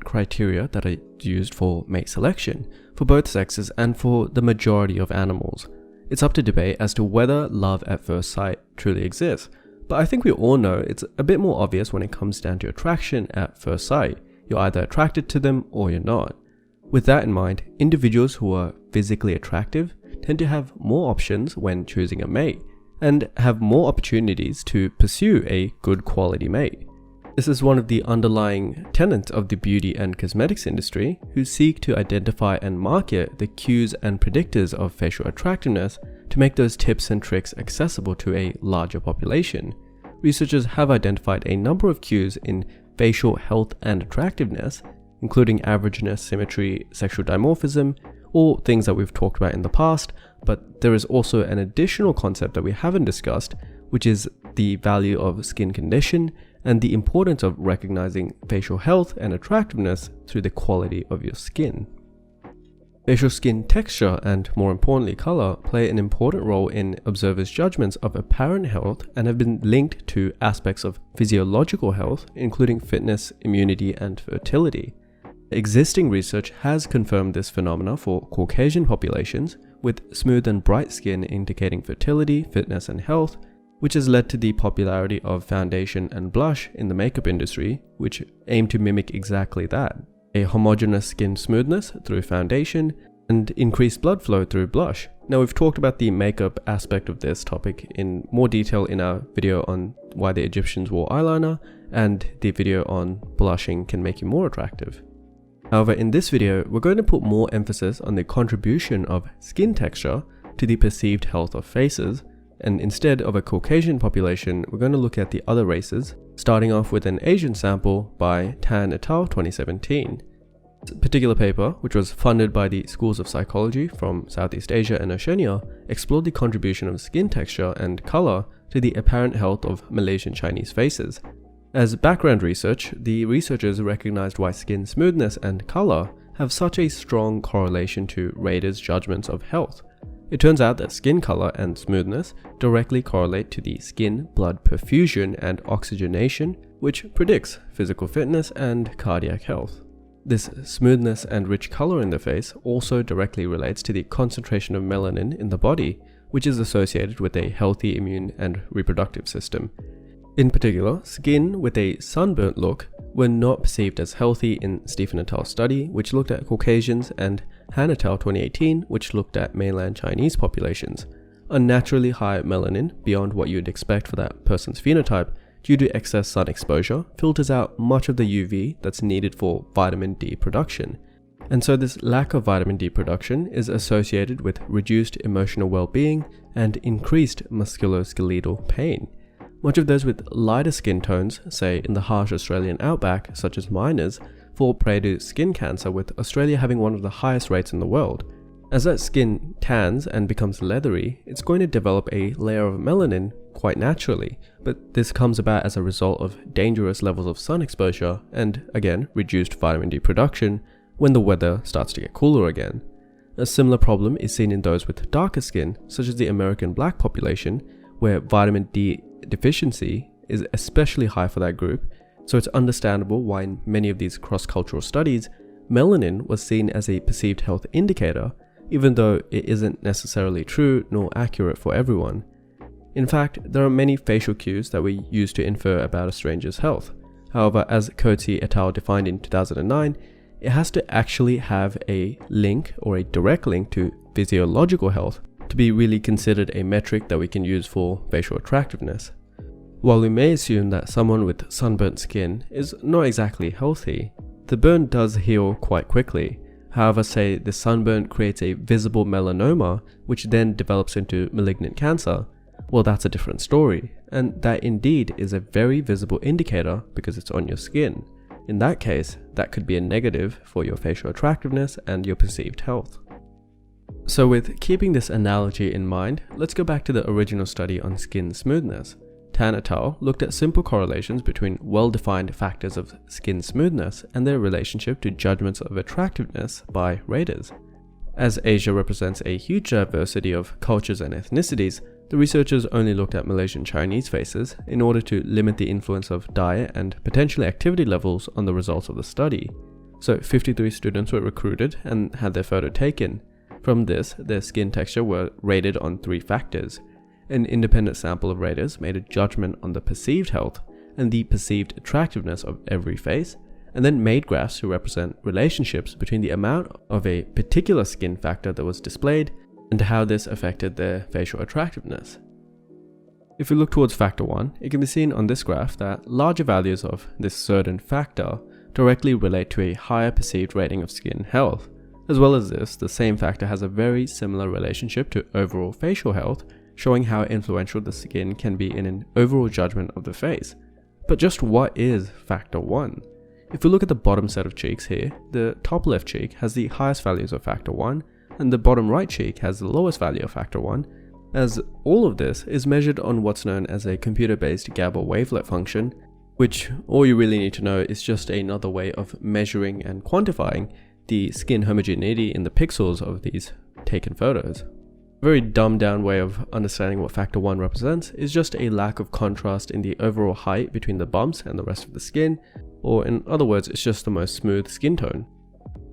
criteria that are used for mate selection for both sexes and for the majority of animals. It's up to debate as to whether love at first sight truly exists, but I think we all know it's a bit more obvious when it comes down to attraction at first sight. You're either attracted to them or you're not. With that in mind, individuals who are physically attractive tend to have more options when choosing a mate and have more opportunities to pursue a good quality mate. This is one of the underlying tenets of the beauty and cosmetics industry, who seek to identify and market the cues and predictors of facial attractiveness to make those tips and tricks accessible to a larger population. Researchers have identified a number of cues in facial health and attractiveness, including averageness, symmetry, sexual dimorphism, all things that we've talked about in the past, but there is also an additional concept that we haven't discussed, which is the value of skin condition and the importance of recognizing facial health and attractiveness through the quality of your skin. Facial skin texture and, more importantly, color play an important role in observers' judgments of apparent health and have been linked to aspects of physiological health, including fitness, immunity, and fertility. Existing research has confirmed this phenomena for Caucasian populations, with smooth and bright skin indicating fertility, fitness, and health, which has led to the popularity of foundation and blush in the makeup industry, which aim to mimic exactly that: a homogeneous skin smoothness through foundation and increased blood flow through blush. Now, we've talked about the makeup aspect of this topic in more detail in our video on why the Egyptians wore eyeliner and the video on blushing can make you more attractive. However, in this video, we're going to put more emphasis on the contribution of skin texture to the perceived health of faces, and instead of a Caucasian population, we're going to look at the other races, starting off with an Asian sample by Tan et al. 2017. This particular paper, which was funded by the schools of psychology from Southeast Asia and Oceania, explored the contribution of skin texture and color to the apparent health of Malaysian Chinese faces. As background research, the researchers recognized why skin smoothness and color have such a strong correlation to raters' judgments of health. It turns out that skin color and smoothness directly correlate to the skin blood perfusion and oxygenation, which predicts physical fitness and cardiac health. This smoothness and rich color in the face also directly relates to the concentration of melanin in the body, which is associated with a healthy immune and reproductive system. In particular, skin with a sunburnt look were not perceived as healthy in Stephen et al. Study, which looked at Caucasians, and Han et al. 2018, which looked at mainland Chinese populations. Unnaturally high melanin, beyond what you'd expect for that person's phenotype, due to excess sun exposure, filters out much of the UV that's needed for vitamin D production. And so this lack of vitamin D production is associated with reduced emotional well-being and increased musculoskeletal pain. Much of those with lighter skin tones, say in the harsh Australian outback, such as miners, fall prey to skin cancer, with Australia having one of the highest rates in the world. As that skin tans and becomes leathery, it's going to develop a layer of melanin quite naturally, but this comes about as a result of dangerous levels of sun exposure and, again, reduced vitamin D production when the weather starts to get cooler again. A similar problem is seen in those with darker skin, such as the American black population, where vitamin D deficiency is especially high for that group, so it's understandable why in many of these cross-cultural studies, melanin was seen as a perceived health indicator, even though it isn't necessarily true nor accurate for everyone. In fact, there are many facial cues that we use to infer about a stranger's health. However, as Coetzee et al. Defined in 2009, it has to actually have a link or a direct link to physiological health to be really considered a metric that we can use for facial attractiveness. While we may assume that someone with sunburnt skin is not exactly healthy, the burn does heal quite quickly. However, say the sunburn creates a visible melanoma, which then develops into malignant cancer, well, that's a different story, and that indeed is a very visible indicator because it's on your skin. In that case, that could be a negative for your facial attractiveness and your perceived health. So with keeping this analogy in mind, let's go back to the original study on skin smoothness. Tan et al. Looked at simple correlations between well-defined factors of skin smoothness and their relationship to judgments of attractiveness by raters. As Asia represents a huge diversity of cultures and ethnicities, the researchers only looked at Malaysian Chinese faces in order to limit the influence of diet and potentially activity levels on the results of the study. So 53 students were recruited and had their photo taken. From this, their skin texture were rated on 3 factors. An independent sample of raters made a judgment on the perceived health and the perceived attractiveness of every face, and then made graphs to represent relationships between the amount of a particular skin factor that was displayed and how this affected their facial attractiveness. If we look towards factor 1, it can be seen on this graph that larger values of this certain factor directly relate to a higher perceived rating of skin health. As well as this, the same factor has a very similar relationship to overall facial health, showing how influential the skin can be in an overall judgment of the face. But just what is factor 1? If we look at the bottom set of cheeks here, the top left cheek has the highest values of factor 1, and the bottom right cheek has the lowest value of factor 1, as all of this is measured on what's known as a computer-based GABA wavelet function, which all you really need to know is just another way of measuring and quantifying the skin homogeneity in the pixels of these taken photos. A very dumbed down way of understanding what factor 1 represents is just a lack of contrast in the overall height between the bumps and the rest of the skin, or in other words, it's just the most smooth skin tone.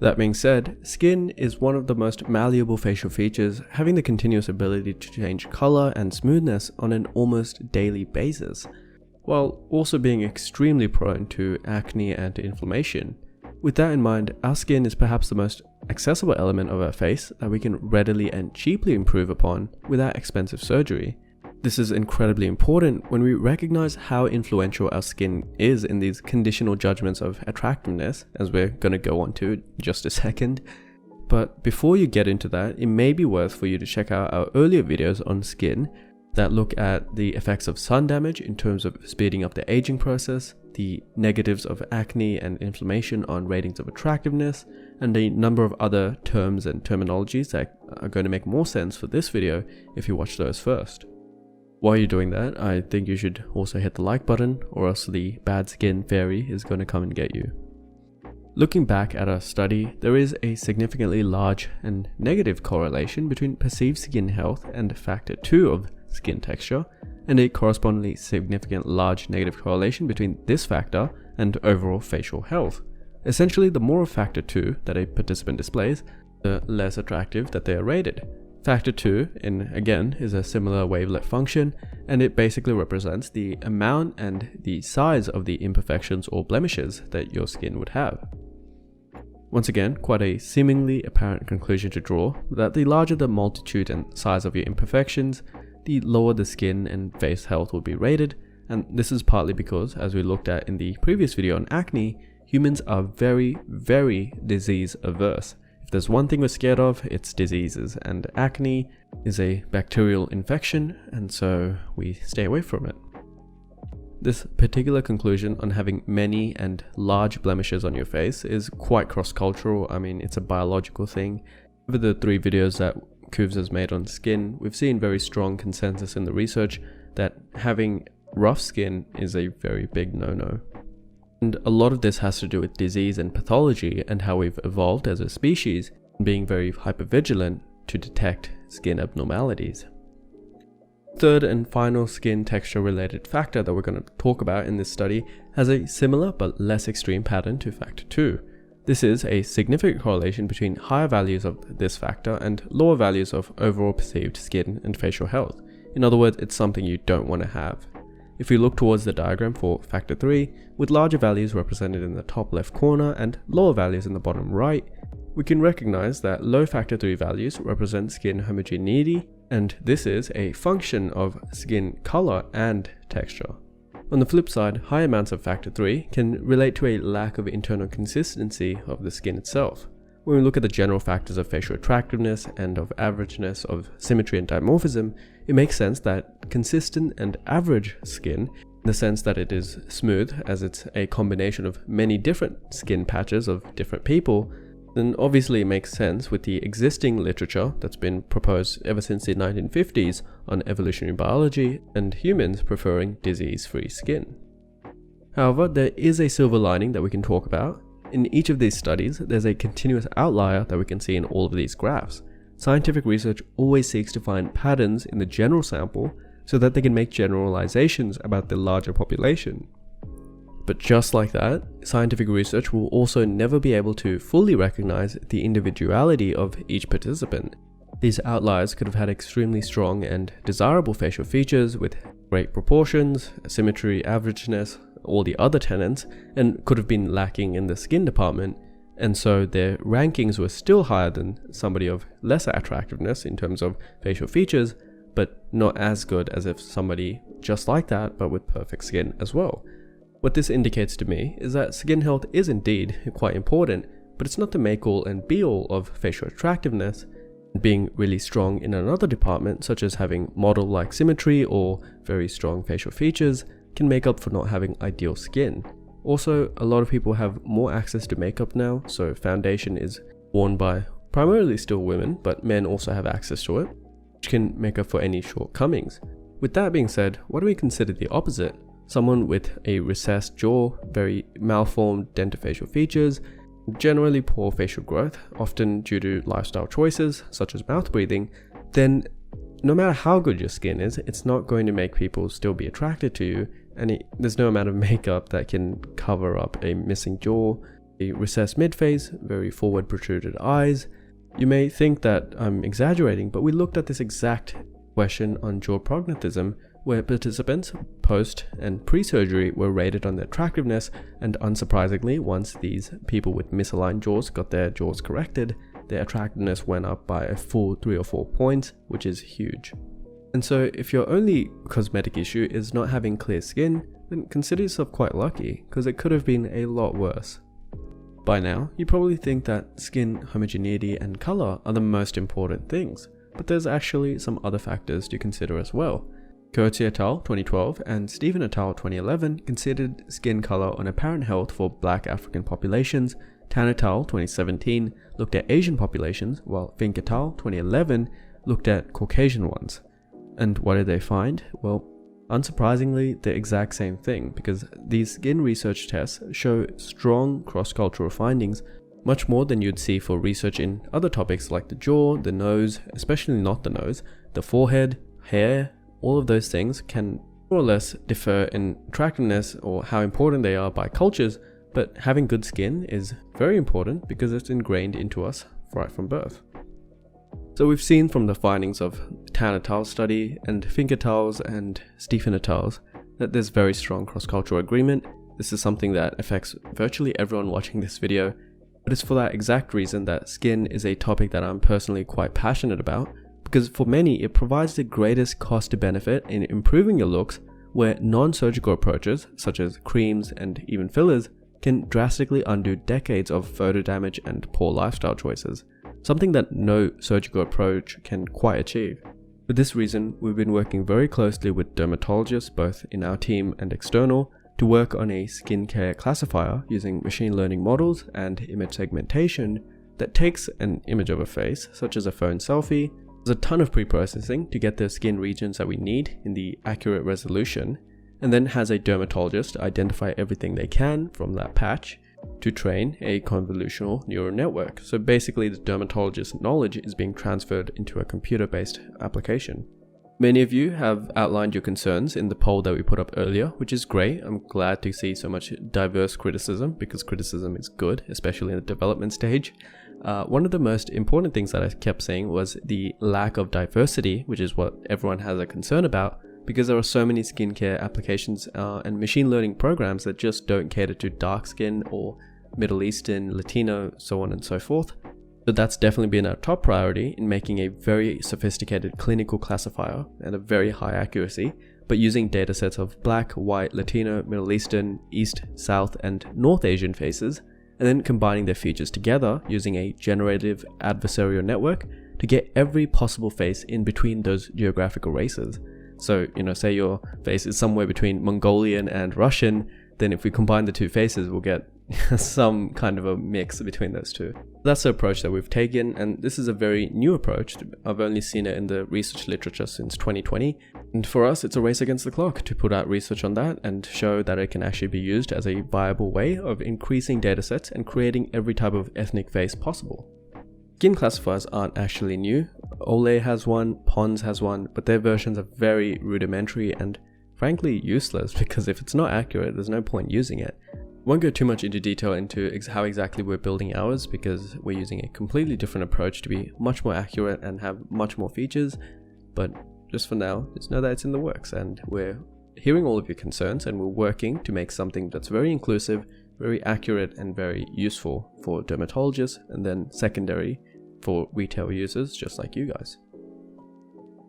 That being said, skin is one of the most malleable facial features, having the continuous ability to change color and smoothness on an almost daily basis, while also being extremely prone to acne and inflammation. With that in mind, our skin is perhaps the most accessible element of our face that we can readily and cheaply improve upon without expensive surgery. This is incredibly important when we recognize how influential our skin is in these conditional judgments of attractiveness, as we're going to go on to in just a second. But before you get into that, it may be worth for you to check out our earlier videos on skin that look at the effects of sun damage in terms of speeding up the aging process, the negatives of acne and inflammation on ratings of attractiveness, and a number of other terms and terminologies that are going to make more sense for this video if you watch those first. While you're doing that, I think you should also hit the like button, or else the bad skin fairy is going to come and get you. Looking back at our study, there is a significantly large and negative correlation between perceived skin health and factor 2 of skin texture, and a correspondingly significant large negative correlation between this factor and overall facial health. Essentially, the more of factor 2 that a participant displays, the less attractive that they are rated. Factor 2, again, is a similar wavelet function, and it basically represents the amount and the size of the imperfections or blemishes that your skin would have. Once again, quite a seemingly apparent conclusion to draw, that the larger the multitude and size of your imperfections, the lower the skin and face health will be rated, and this is partly because, as we looked at in the previous video on acne, humans are very, very disease averse. If there's one thing we're scared of, it's diseases, and acne is a bacterial infection, and so we stay away from it. This particular conclusion on having many and large blemishes on your face is quite cross-cultural. I mean, it's a biological thing. Over the 3 videos that Kuvs has made on skin, we've seen very strong consensus in the research that having rough skin is a very big no-no. And a lot of this has to do with disease and pathology and how we've evolved as a species, being very hypervigilant to detect skin abnormalities. Third and final skin texture related factor that we're going to talk about in this study has a similar but less extreme pattern to factor 2. This is a significant correlation between higher values of this factor and lower values of overall perceived skin and facial health. In other words, it's something you don't want to have. If we look towards the diagram for factor 3, with larger values represented in the top left corner and lower values in the bottom right, we can recognize that low factor 3 values represent skin homogeneity, and this is a function of skin color and texture. On the flip side, high amounts of factor 3 can relate to a lack of internal consistency of the skin itself. When we look at the general factors of facial attractiveness and of averageness, of symmetry and dimorphism, it makes sense that consistent and average skin, in the sense that it is smooth as it's a combination of many different skin patches of different people, then obviously it makes sense with the existing literature that's been proposed ever since the 1950s on evolutionary biology and humans preferring disease-free skin. However, there is a silver lining that we can talk about. In each of these studies, there's a continuous outlier that we can see in all of these graphs. Scientific research always seeks to find patterns in the general sample so that they can make generalizations about the larger population. But just like that, scientific research will also never be able to fully recognize the individuality of each participant. These outliers could have had extremely strong and desirable facial features with great proportions, symmetry, averageness, all the other tenets, and could have been lacking in the skin department, and so their rankings were still higher than somebody of lesser attractiveness in terms of facial features, but not as good as if somebody just like that but with perfect skin as well. What this indicates to me is that skin health is indeed quite important, but it's not the make-all and be-all of facial attractiveness. Being really strong in another department, such as having model-like symmetry or very strong facial features, can make up for not having ideal skin. Also, a lot of people have more access to makeup now, so foundation is worn by primarily still women, but men also have access to it, which can make up for any shortcomings. With that being said, what do we consider the opposite? Someone with a recessed jaw, very malformed dentofacial features, generally poor facial growth, often due to lifestyle choices such as mouth breathing, then no matter how good your skin is, it's not going to make people still be attracted to you, and there's no amount of makeup that can cover up a missing jaw, a recessed midface, very forward protruded eyes. You may think that I'm exaggerating, but we looked at this exact question on jaw prognatism, where participants post and pre-surgery were rated on their attractiveness, and unsurprisingly, once these people with misaligned jaws got their jaws corrected, their attractiveness went up by a full 3 or 4 points, which is huge. And so if your only cosmetic issue is not having clear skin, then consider yourself quite lucky, because it could have been a lot worse. By now, you probably think that skin homogeneity and color are the most important things, but there's actually some other factors to consider as well. Coetzee et al. 2012 and Stephen et al. 2011 considered skin color on apparent health for Black African populations. Tan et al. 2017 looked at Asian populations, while Fink et al. 2011 looked at Caucasian ones. And what did they find? Well, unsurprisingly, the exact same thing, because these skin research tests show strong cross-cultural findings, much more than you'd see for research in other topics like the jaw, the nose, especially not the nose, the forehead, hair. All of those things can more or less differ in attractiveness or how important they are by cultures, but having good skin is very important because it's ingrained into us right from birth. So we've seen from the findings of Tan et al. Study and Fink et al.'s and Stephen et al.'s that there's very strong cross-cultural agreement. This is something that affects virtually everyone watching this video, but it's for that exact reason that skin is a topic that I'm personally quite passionate about, because for many it provides the greatest cost to benefit in improving your looks, where non-surgical approaches such as creams and even fillers can drastically undo decades of photo damage and poor lifestyle choices, something that no surgical approach can quite achieve. For this reason, we've been working very closely with dermatologists both in our team and external to work on a skincare classifier using machine learning models and image segmentation that takes an image of a face, such as a phone selfie. There's a ton of pre-processing to get the skin regions that we need in the accurate resolution, and then has a dermatologist identify everything they can from that patch to train a convolutional neural network. So basically the dermatologist's knowledge is being transferred into a computer-based application. Many of you have outlined your concerns in the poll that we put up earlier, which is great. I'm glad to see so much diverse criticism, because criticism is good, especially in the development stage. One of the most important things that I kept saying was the lack of diversity, which is what everyone has a concern about, because there are so many skincare applications and machine learning programs that just don't cater to dark skin or Middle Eastern, Latino, so on and so forth. So that's definitely been our top priority in making a very sophisticated clinical classifier and a very high accuracy, but using datasets of Black, White, Latino, Middle Eastern, East, South, and North Asian faces, and then combining their features together using a generative adversarial network to get every possible face in between those geographical races. So, say your face is somewhere between Mongolian and Russian, then if we combine the two faces, we'll get some kind of a mix between those two. That's the approach that we've taken, and this is a very new approach. I've only seen it in the research literature since 2020, and for us it's a race against the clock to put out research on that and show that it can actually be used as a viable way of increasing datasets and creating every type of ethnic face possible. Skin classifiers aren't actually new. Olay has one, Pons has one, but their versions are very rudimentary, and frankly useless, because if it's not accurate, there's no point using it. Won't go too much into detail into how exactly we're building ours, because we're using a completely different approach to be much more accurate and have much more features. But just for now, just know that it's in the works, and we're hearing all of your concerns, and we're working to make something that's very inclusive, very accurate, and very useful for dermatologists, and then secondary for retail users just like you guys.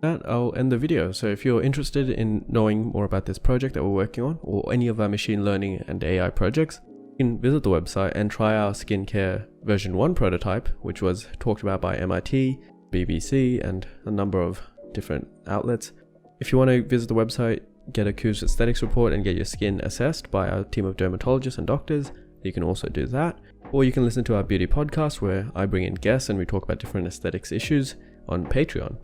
That, I'll end the video. So if you're interested in knowing more about this project that we're working on, or any of our machine learning and AI projects, you can visit the website and try our skincare version 1 prototype, which was talked about by MIT, BBC, and a number of different outlets. If you want to visit the website, get a Coo's aesthetics report, and get your skin assessed by our team of dermatologists and doctors, you can also do that. Or you can listen to our beauty podcast, where I bring in guests and we talk about different aesthetics issues on Patreon.